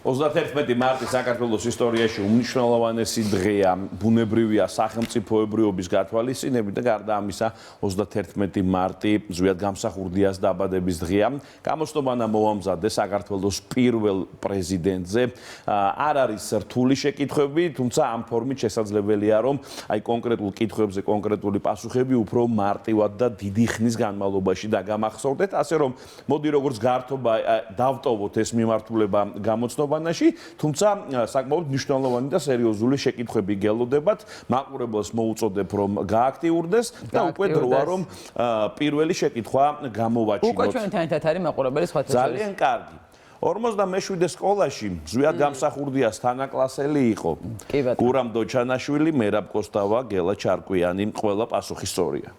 31 მარტი საქართველოს ისტორიაში უმნიშვნელოვანესი დღეა, ბუნებრივია სახელმწიფოებრიობის გათვალისწინებით და გარდა ამისა 31 მარტი ზვიად გამსახურდიას დაბადების დღეა. გამოსტობანა მოამზადე საქართველოს პირველ პრეზიდენტზე. არ არის რთული შეკითხვები, თუმცა ამ ფორმით შესაძლებელია რომ აი კონკრეტულ კითხვებზე კონკრეტული პასუხები უფრო მარტივად და დიდი ხნის განმავლობაში დაგამახსოვრდეთ, ასე რომ მოდი როგორც გართობა დავტოვოთ ეს მიმართულება გამოცნობანაში, თუმცა საკმაოდ მნიშვნელოვანი და სერიოზული შეკითხვები გელოდებათ. მაყურებელს მოუწოდებ რომ გააქტიურდეს და უკვე დროა რომ პირველი შეკითხვა გამოვაჩინოთ. უკვე ჩვენთან ერთად არის მაყურებელი სხვა ძალიან კარგი. 47 სკოლაში ზვიად გამსახურდიას თანაკლასელი იყო. გურამ დოჩანაშვილი, მერაბ კოსტავა, გელა ჩარკვიანი, ყველა პასუხი სწორია.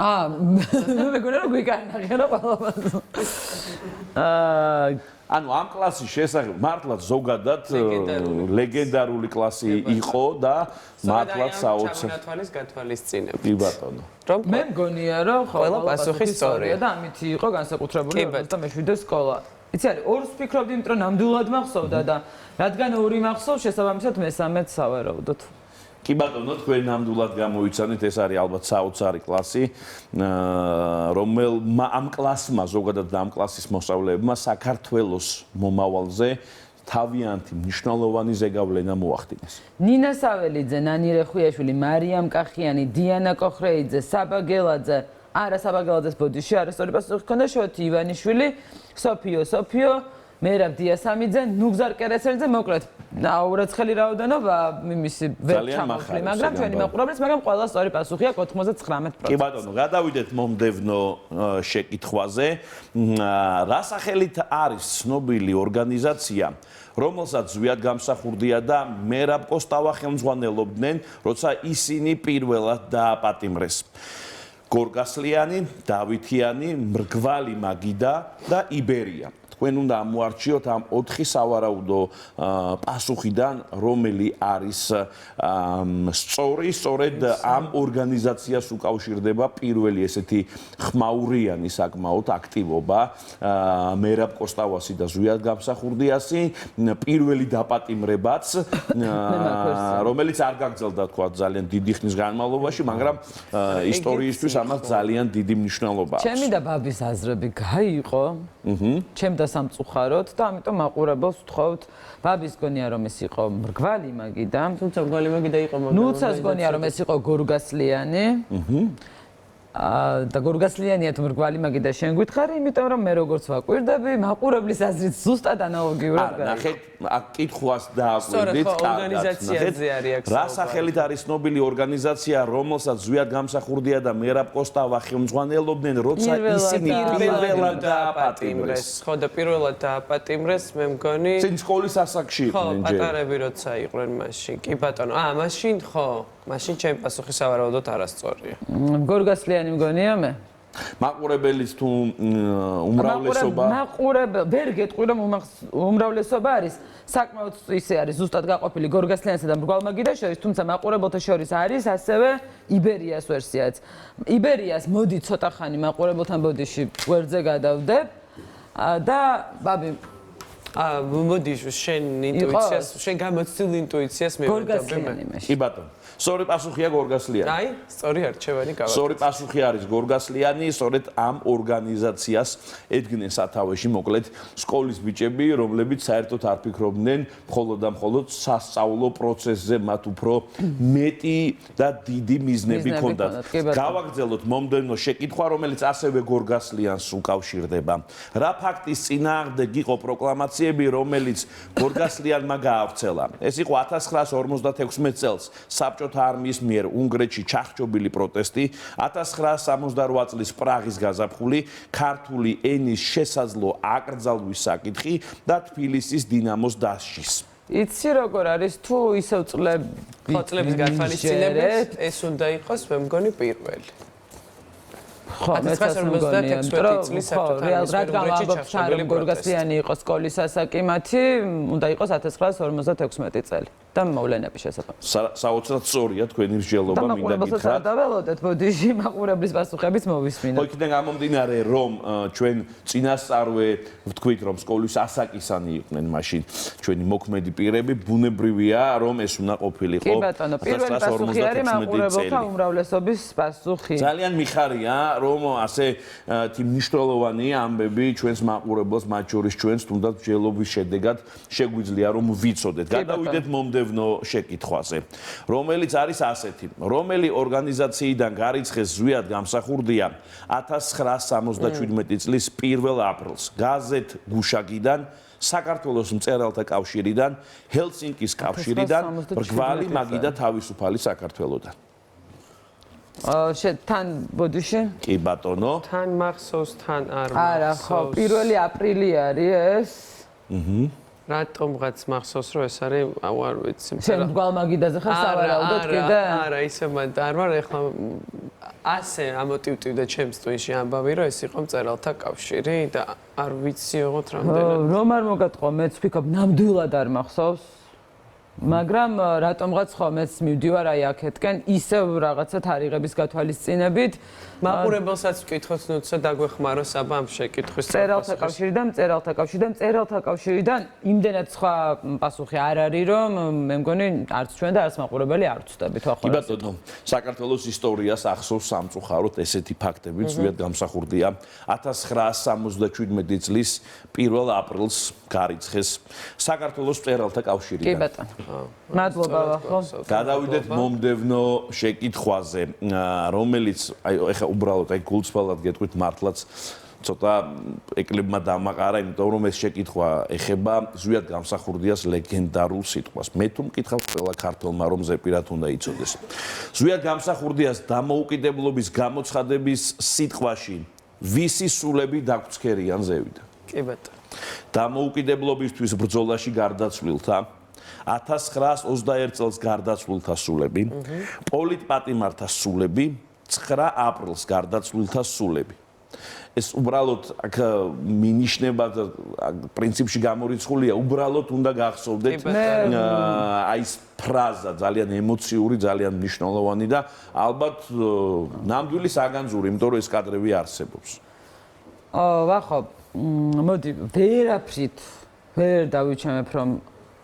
მეგონა რომ გვიკანახე რა ყველაფერს. ანუ ამ კლასის შესახებ მართლაც ზოგადად ლეგენდარული კლასი იყო და მართლაც საოცარი გათვალისწინებით. კი ბატონო. მე მგონია რომ ყველა პასუხი სწორია და ამით იყო განსაკუთრებული 47 სკოლა. იცი არის ორს ვფიქრობდი, იმიტომ რომ ნამდვილად მახსოვდა და რადგან ორი მახსოვს, შესაბამისად მესამეც სავარაუდოდ. კი ბატონო, თქვენ ნამდვილად გამოიცანით, ეს არის ალბათ საოცარი კლასი, რომელმა ამ კლასმა, ზოგადად ამ კლასის მოსწავლეებმა საქართველოს მომავალზე თავიანთი მნიშვნელოვანი ზეგავლენა მოახდინეს. ნინა საველიძე, ნანი რეხუიაშვილი, მარიამ კახიანი, დიანა კოხრეიძე, საბა გელაძე, არა საბა გელაძეს ბოდიში, არა სწორი პასუხი ჰქონდა, შოთი ივანიშვილი, სოფიო, მერაბ დიასამიძე, ნუგზარ კერესელიძე, მოკლედ აურაცხელი რაოდენობა იმისი ვერ ჩამოხლი, მაგრამ ჩვენი მაყურებლის, მაგრამ ყველა სწორი პასუხი აქვს 99%. კი ბატონო, გადავიდეთ მომდევნო შეკითხვაზე. რა სახელით არის ცნობილი ორგანიზაცია, რომელსაც ზვიად გამსახურდია და მერაბ კოსტავა ხელმძღვანელობდნენ, როცა ისინი პირველად დააპატიმრეს? გორგასლიანი, დავითიანი, მრგვალი მაგიდა და იბერია. თქვენ უნდა ამოარჩიოთ ამ 4 სავარაუდო პასუხიდან, რომელი არის სწორი, სწორედ ამ ორგანიზაციას უკავშირდება პირველი ესეთი ხმაურიანი საკმაოდ აქტივობა მერაბ კოსტავასი და ზვიად გამსახურდიასი, პირველი დაპატიმრებაც, რომელიც არ გაგრძელდა თქვა ძალიან დიდი ხნის განმავლობაში, მაგრამ ისტორიისთვის ამას ძალიან დიდი მნიშვნელობა აქვს. ჩემი და ბაბის აზრები გაიყო. ჩემ და სამწუხაროდ და ამიტომ მაყურებელს ვთხოვთ, ბაბის გონია რომ ეს იყო მრგვალი მაგიდა, თუმცა მრგვალი მაგიდა იყო, მაგრამ ნუცას გონია რომ ეს იყო გორგასლიანი. და გორგასლიანია თუ მრგვალი მაგიდა შენ გითხარი, იმიტომ რომ მე როგორც ვაკვირდები, მაყურებლის აზრით ზუსტად ანალოგიურად გაიგო. ნახეთ, აქ კითხვას დააკვირდით, ორგანიზაციაზე არის აქ. რა სახელით არის ცნობილი ორგანიზაცია, რომელსაც ზვიად გამსახურდია და მერაბ კოსტავა ხელმძღვანელობდნენ, როცა ისინი პირველად დააპატიმრეს? ხო და პირველად დააპატიმრეს, მე მგონი. წინ სკოლის ასაკში იყვნენ ჯერ. ხო, პატარები როცა იყვნენ მაშინ. კი ბატონო, მაშინ ხო. მაშინ ჩემი პასუხი სავარაუდოდ არასწორია. გორგასლიანი მგონია მე. მაყურებელის თუ უმრავლესობა ვერ გეტყვი რომ უმრავლესობა არის საკმაოდ ისე არის ზუსტად გაყოფილი გორგასლიანსა და მრგვალ მაგიდას შორის, თუმცა მაყურებელთა შორის არის ასევე იბერიას ვერსიაც. იბერიას მოდი ცოტა ხანი მაყურებელთან ბოდიში გვერდზე გადავდებ და ბაბი მოდი შენ ინტუიციას, შენ გამოცდილ ინტუიციას მევიდები მე. კი ბატონო. სწორი პასუხია გორგასლიანი. აი, სწორი არჩევანი გავაკეთე. სწორი პასუხი არის გორგასლიანი, სწორედ ამ ორგანიზაციას ედგნენ სათავეში, მოკლედ, სკოლის ბიჭები, რომლებიც საერთოდ არ ფიქრობდნენ მხოლოდ და მხოლოდ სასწავლო პროცესზე, მათ უფრო მეტი და დიდი მიზნები ჰქონდათ. გავაგრძელოთ მომდევნო შეკითხვა, რომელიც ასევე გორგასლიანს უკავშირდება. რა ფაქტის წინააღმდეგ იყო პროკლამაციები, რომელიც გორგასლიანმა გაავრცელა? ეს იყო 1956 წელს საბჭოთა არმიის მიერ უნგრეთში ჩახჭობილი პროტესტი, 1968 წლის პრაღის გაზაფხული, ქართული ენის შესაძლო აკრძალვის საკითხი და თბილისის დინამოს დასჯის. იცი როგორ არის თუ ისევ წლების გათვალისწინებით ეს უნდა იყოს მე მგონი პირველი. ხო, მეც ასე მგონია, წლის ხო, რადგან ამბობს რომ გორგასლიანი იყო სკოლის ასაკი-მათი, უნდა იყოს 1956 წელი და მოვლენების შესახებ. საოცრად სწორია თქვენი მსჯელობა, მინდა გითხრათ. დავველოდეთ, ბოდიში მაყურებლის პასუხებიც მოვისმინოთ. ხო, იქიდან გამომდინარე, რომ ჩვენ წინასწარვე ვთქვით, რომ სკოლის ასაკისანი იყვნენ მაშინ ჩვენი მოქმედი პირები, ბუნებრივია, რომ ეს უნდა ყოფილიყო. კი ბატონო, პირველი პასუხი არის მაყურებელთა უმრავლესობის პასუხი. ძალიან მიხარია, რომ ასე მნიშვნელოვანი ამბები ჩვენს მაყურებელს, მათ შორის ჩვენს თუნდაც მსჯელობის შედეგად შეგვიძლია რომ ვიცოდეთ. გადავიდეთ მომდევნო შეკითხვაზე, რომელიც არის ასეთი: რომელი ორგანიზაციიდან გარიცხეს ზვიად გამსახურდია 1977 წლის 1 აპრილს გაზეთ გუშაგიდან, საქართველოს მწერალთა კავშირიდან, ჰელსინკის კავშირიდან, ბრგვალი მაგი და თავისუფალი საქართველოდან. თან ბოდიში? კი ბატონო. თან მახსოვს, თან არ მახსოვს. არა, ხო, 1 აპრილი არის ეს. რატომღაც მახსოვს, რომ ეს არის, არ ვიცი. შენ ბგვალმაგიდაზე ხარ სავარაუდოდ კიდე? არა, ისე მანდ არ ვარ, ეხლა ასე ამოტივტივდა ჩემს ტვინში ამბავი, რომ ეს იყო მწერალთა კავშირი და არ ვიცი ოღონდ რამდენად. რომ არ მოგატყვა, მეც ვფიქრობ, ნამდვილად არ მახსოვს. მაგრამ რატომღაც ხო მეც მივდივარ აი აქეთკენ, ისევ რაღაცა თარიღების გათვალისწინებით. მაყურებელსაც ვკითხოთ, ნუცა დაგვეხმარო საბა ამ შეკითხვის. მწერალთა კავშირიდან იმდენად სხვა პასუხი არ არის, რომ მე მგონი არც ჩვენ და არც მაყურებელი არ ვწდებით ახლა. კი ბატონო, საქართველოს ისტორიას ახსოვს სამწუხაროდ ესეთი ფაქტები, ზვიად გამსახურდია 1977 წლის 1 აპრილს გარიცხეს საქართველოს მწერალთა კავშირიდან. კი ბატონო. მადლობა ხო. გადავიდეთ მომდევნო შეკითხვაზე, რომელიც აი ეხა უბრალოდ აი გულწრფელად გეტყვით მართლაც ცოტა ეკლებმა დამაყარა, იმიტომ რომ ეს შეკითხვა ეხება ზვიად გამსახურდიას ლეგენდარულ სიტყვას. მე თუ მკითხავ ყველა ქართველმა რომ ზეპირად უნდა იცოდეს. ზვიად გამსახურდიას დამოუკიდებლობის გამოცხადების სიტყვაში ვისი სულები დაგვცქერიან ზევიდან? კი ბატონო. დამოუკიდებლობისთვის ბრძოლაში გარდაცვლილთა 1921 წელს გარდაცვლილთა სულები, პოლიტპატიმართა სულები, 9 აპრილს გარდაცვლილთა სულები. ეს უბრალოდ აქ მინიშნება და პრინციპში გამორიცხულია, უბრალოდ უნდა გახსოვდეთ აი ეს ფრაზა ძალიან ემოციური, ძალიან მნიშვნელოვანი და ალბათ ნამდვილი საგანძური, იმიტომ რომ ეს კადრები არსებობს. ვახო, მოდი ვერაფრით ვერ დავიჩემებ რომ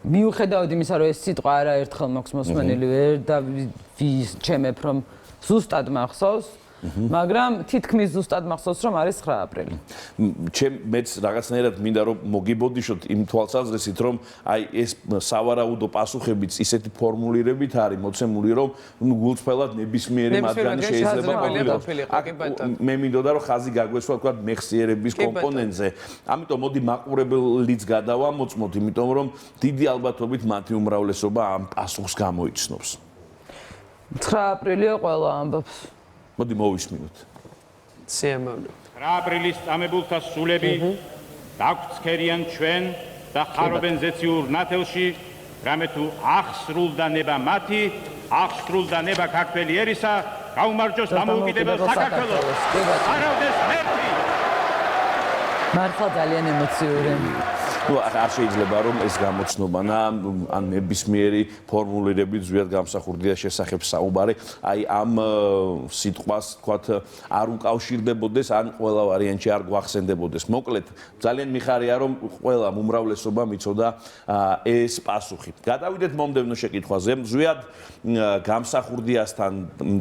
მიუხედავად იმისა რომ ეს სიტყვა არაერთხელ მაქვს მოსმენილი, ვერ დავიჩემებ რომ ზუსტად მახსოვს, მაგრამ თითქმის ზუსტად მახსოვს რომ არის 9 აპრილი. მეც რაღაცნაირად მინდა რომ მოგიბოდიშოთ იმ თვალსაზრისით რომ აი ეს სავარაუდო პასუხებიც ისეთი ფორმულირებით არის მოცემული რომ გულწრფელად ნებისმიერი მათგანი შეიძლება ყოფილიყო. მე მინდოდა რომ ხაზი გაგვესვა თქვა მეხსიერების კომპონენტზე. ამიტომ მოდი მაყურებელიც გადავამოწმოთ, იმიტომ რომ დიდი ალბათობით მათი უმრავლესობა ამ პასუხს გამოიცნობს. 9 აპრილია ყველა ამბობს. მოდი მოვისმინოთ. სიამოვნო. 9 აპრილის წამებულთა სულები დაგვცქერიან ჩვენ და ხარობენ ზეციურ ნათელში, რამე თუ აღსრულდა ნება მათი, აღსრულდა ნება ქართველი ერისა, გაუმარჯოს დამოუკიდებელ საქართველოს. არავდეს მერტი. მართლა ძალიან ემოციური. ну არ შეიძლება რომ ეს გამოცნობანა ან ნებისმიერი ფორმულირებით ზვიად გამსახურდიას შესახებ საუბარი აი ამ სიტყვას თქვათ არ უკავშირდებოდეს ან ყველა ვარიანტში არ გვახსენდებოდეს. მოკლედ ძალიან მიხარია რომ ყველა უმრავლესობამ იცოდა ეს პასუხი. გადავიდეთ მომდევნო შეკითხვაზე. ზვიად გამსახურდიასთან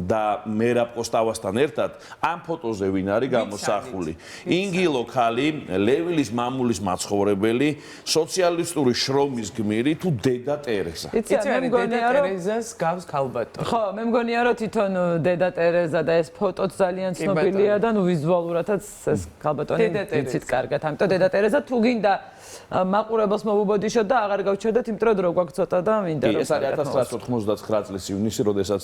და მერაბ კოსტავასთან ერთად ამ ფოტოზე ვინ არის გამოსახული? ინგილო ქალი, ლევილის მამულის მაცხოვრებელი, სოციალისტური შრომის გმირი თუ დედა ტერეზა? იცი მე მგონია რომ ტერეზას გავს ქალბატონი. ხო, მე მგონია რომ თვითონ დედა ტერეზა და ეს ფოტოც ძალიან ცნობილია და ნუ ვიზუალურადაც ეს ქალბატონი იცით კარგად. ამიტომ დედა ტერეზა თუ გინდა მაყურებელს მოვუბოდიშოთ და აღარ გავჩერდეთ, იმიტომ რომ გვაქვს ცოტა და მინდა რომ ეს არის 1999 წლის ივნისი, როდესაც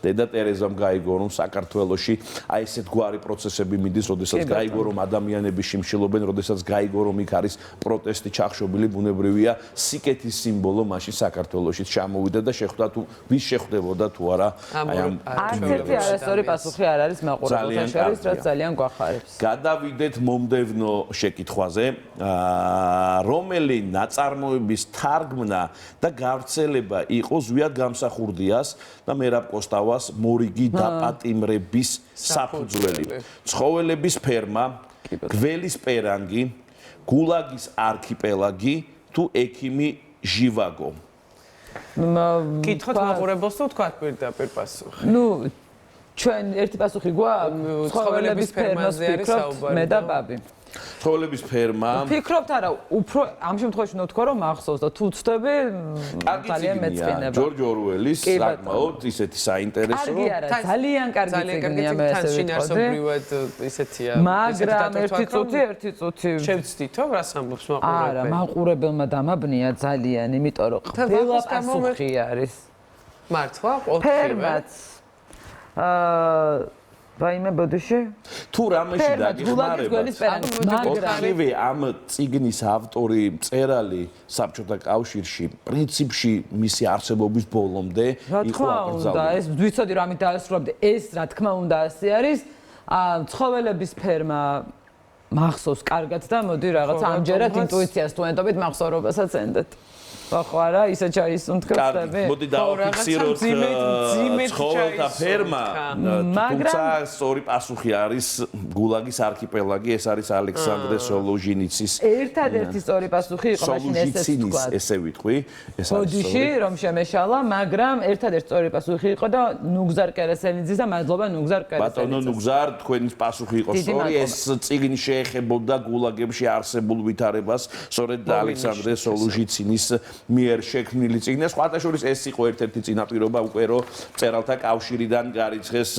დედა ტერეზამ გაიგო რომ საქართველოში აი ესეთ გვარი პროცესები მიდის, როდესაც გაიგო რომ ადამიანები შიმშილობენ, როდესაც გაიგო რომ იქ არის პროტესტი ესეთი ჩახშობილი ბუნებრივია სიკეთის სიმბოლო მაშინ საქართველოშიც ჩამოვიდა და შეხვდა თუ ვის შეხვდებოდა თუ არა აი ამ არც ერთი არასწორი პასუხი არ არის მაყურებელთა შორის, რაც ძალიან გვახარებს. გადავიდეთ მომდევნო შეკითხვაზე, რომელი ნაწარმოების თარგმნა და გავრცელება იყო ზვიად გამსახურდიას და მერაბ კოსტავას მორიგი დაპატიმრების საფუძველი. ცხოველების ფერმა, გველის პერანგი, გულაგის არქიპელაგი თუ ექიმი ჟივაგო. კითხოთ მაყურებელს თუ თქვათ პირდაპირ პასუხი. ნუ ჩვენ ერთი პასუხი გვაქვს ცხოველების ფერმას ვფიქრობთ მე და ბაბი. ცხოველების ფერმა. ვფიქრობთ არა, უფრო ამ შემთხვევაში ნოთქვა რომ მახსოვს და თუ ვწდები ძალიან მეწყინება. ჯორჯ ორუელის საკმაოდ ისეთი საინტერესო. კარგი არა, ძალიან კარგი წიგნია მე ასე ვიტყოდი. შინაარსობრივად ისეთია. მაგრამ ერთი წუთი შევცდითო რას ამბობს მაყურებელი? არა, მაყურებელმა დამაბნია ძალიან, იმიტომ რომ ყველა პასუხი არის. მართლა? ოთხივე? ფერმაც. ვაიმე ბოდიში? თუ რამეში დაგეხმარებათ, ოთხივე ამ წიგნის ავტორი, მწერალი საბჭოთა კავშირში, პრინციპში მისი არსებობის ბოლომდე იყო აკრძალული. ეს ვიცოდი რომ ამით დაასრულებდი, ეს რა თქმა უნდა ასე არის. ცხოველების ფერმა მახსოვს კარგად და მოდი რაღაც ამჯერად ინტუიციას თუ ენტობით მახსოვრობასაც ენდეთ. ხო არა, ისე ჩაისუნთქებდები? მოდი დავაფიქსიროთ ცხოველთა ფერმა, თუმცა სწორი პასუხი არის გულაგის არქიპელაგი, ეს არის ალექსანდრე სოლოჟინიცის. ერთადერთი სწორი პასუხი იყო მაშინ ესეც თქვა. ესე ვიტყვი, ეს არის ბოდიში რომ შემეშალა, მაგრამ ერთადერთი სწორი პასუხი იყო და ნუგზარ კერესელიძის და მადლობა ნუგზარ კერესელიძეს. ბატონო ნუგზარ, თქვენი პასუხი იყო სწორი, ეს წიგნი შეეხებოდა გულაგებში არსებულ ვითარებას, სწორედ ალექსანდრე სოლოჟიცინის მიერ შექმნილი წიგნი. სხვათა შორის ეს იყო ერთ-ერთი წინაპირობა უკვე რომ მწერალთა კავშირიდან გარიცხეს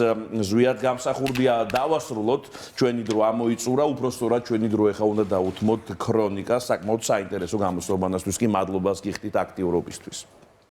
ზვიად გამსახურდია. დავასრულოთ, ჩვენი დრო ამოიწურა, უბრალოდ ჩვენი დრო ეხა უნდა დავუთმოთ ქრონიკას, საკმაოდ საინტერესო გამოსვლობანასთვის კი მადლობას გიხდით აქტიურობისთვის.